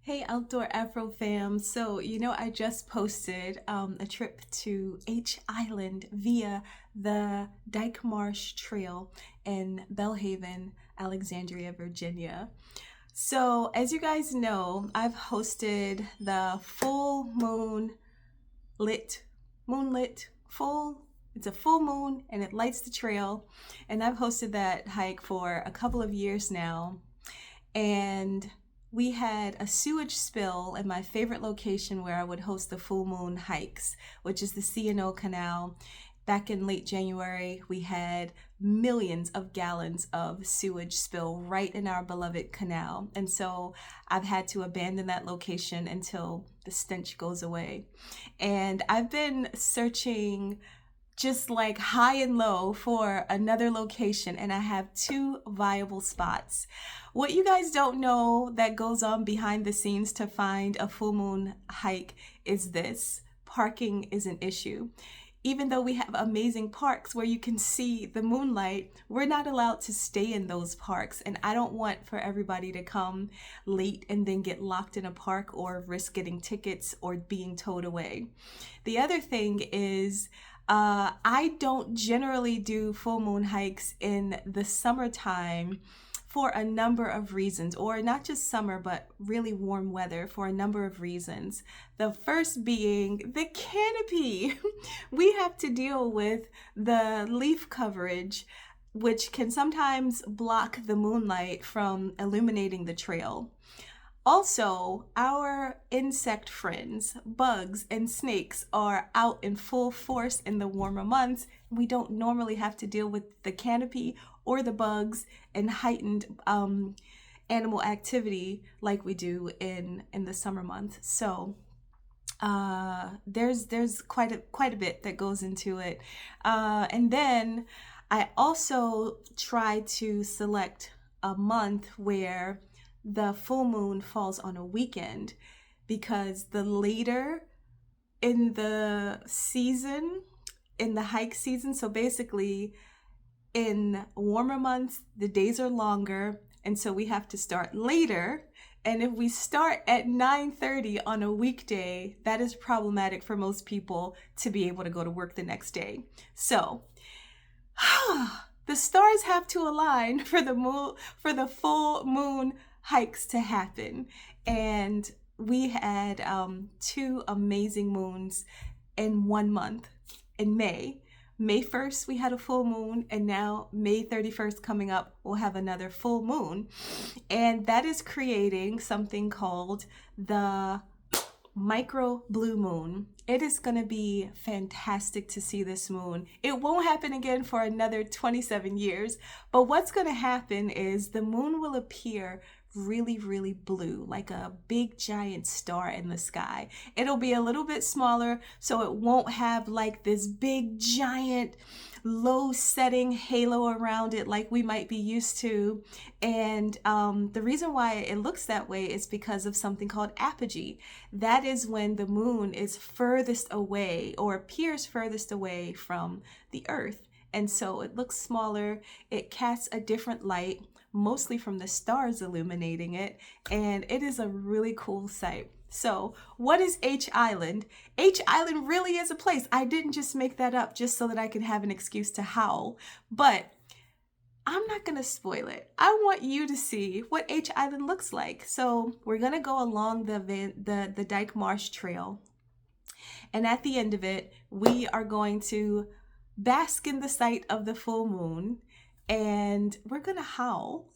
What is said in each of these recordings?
Hey, Outdoor Afro fam. I just posted a trip to H Island via the Dyke Marsh Trail in Belhaven, Alexandria, Virginia. So, as you guys know, I've hosted the full lit, moonlit, full. It's a full moon and it lights the trail. And I've hosted that hike for a couple of years now. And we had a sewage spill in my favorite location where I would host the full moon hikes, which is the C&O Canal. Back in late January, we had millions of gallons of sewage spill right in our beloved canal. And so I've had to abandon that location until the stench goes away. And I've been searching just like high and low for another location, and I have two viable spots. What you guys don't know that goes on behind the scenes to find a full moon hike is this: parking is an issue. Even though we have amazing parks where you can see the moonlight, we're not allowed to stay in those parks. And I don't want for everybody to come late and then get locked in a park or risk getting tickets or being towed away. The other thing is, I don't generally do full moon hikes in the summertime for a number of reasons, or not just summer, but really warm weather for a number of reasons. The first being the canopy. We have to deal with the leaf coverage, which can sometimes block the moonlight from illuminating the trail. Also, our insect friends, bugs and snakes, are out in full force in the warmer months. We don't normally have to deal with the canopy or the bugs and heightened animal activity like we do in the summer months. So there's quite a bit that goes into it, and then I also try to select a month where the full moon falls on a weekend, because the later in the season, in the hike season, so basically in warmer months, the days are longer, and so we have to start later. And if we start at 9:30 on a weekday, that is problematic for most people to be able to go to work the next day. So the stars have to align for the full moon hikes to happen. And we had two amazing moons in 1 month. In May 1st, we had a full moon, and now May 31st coming up, we'll have another full moon. And that is creating something called the micro blue moon. It is going to be fantastic to see this moon. It won't happen again for another 27 years, but what's going to happen is the moon will appear really, really blue, like a big giant star in the sky. It'll be a little bit smaller, so it won't have like this big giant low setting halo around it like we might be used to. And the reason why it looks that way is because of something called apogee. That is when the moon is furthest away, or appears furthest away from the earth. And so it looks smaller, it casts a different light, mostly from the stars illuminating it, and it is a really cool sight. So, what is H Island? H Island really is a place. I didn't just make that up just so that I could have an excuse to howl, but I'm not going to spoil it. I want you to see what H Island looks like. So, we're going to go along the Dyke Marsh Trail, and at the end of it, we are going to bask in the sight of the full moon, and we're gonna howl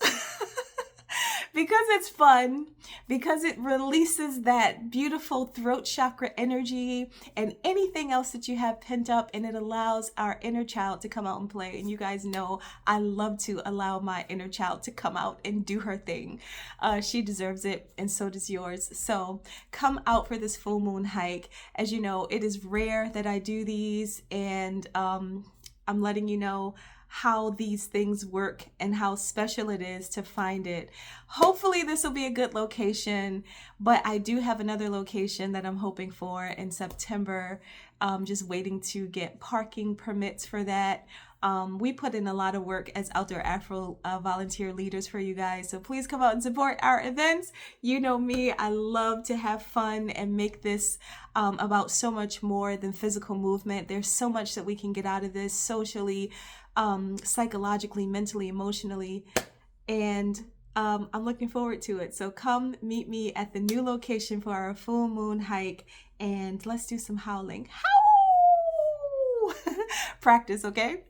because it's fun, because it releases that beautiful throat chakra energy and anything else that you have pent up, and it allows our inner child to come out and play. And you guys know I love to allow my inner child to come out and do her thing. She deserves it, and so does yours. So come out for this full moon hike. As you know, it is rare that I do these, and I'm letting you know how these things work and how special it is to find it. Hopefully this will be a good location, but I do have another location that I'm hoping for in September. Just waiting to get parking permits for that. We put in a lot of work as Outdoor Afro volunteer leaders for you guys. So please come out and support our events. You know me, I love to have fun and make this about so much more than physical movement. There's so much that we can get out of this socially, psychologically, mentally, emotionally. And I'm looking forward to it. So come meet me at the new location for our full moon hike, and let's do some howling. Howl! Practice, okay?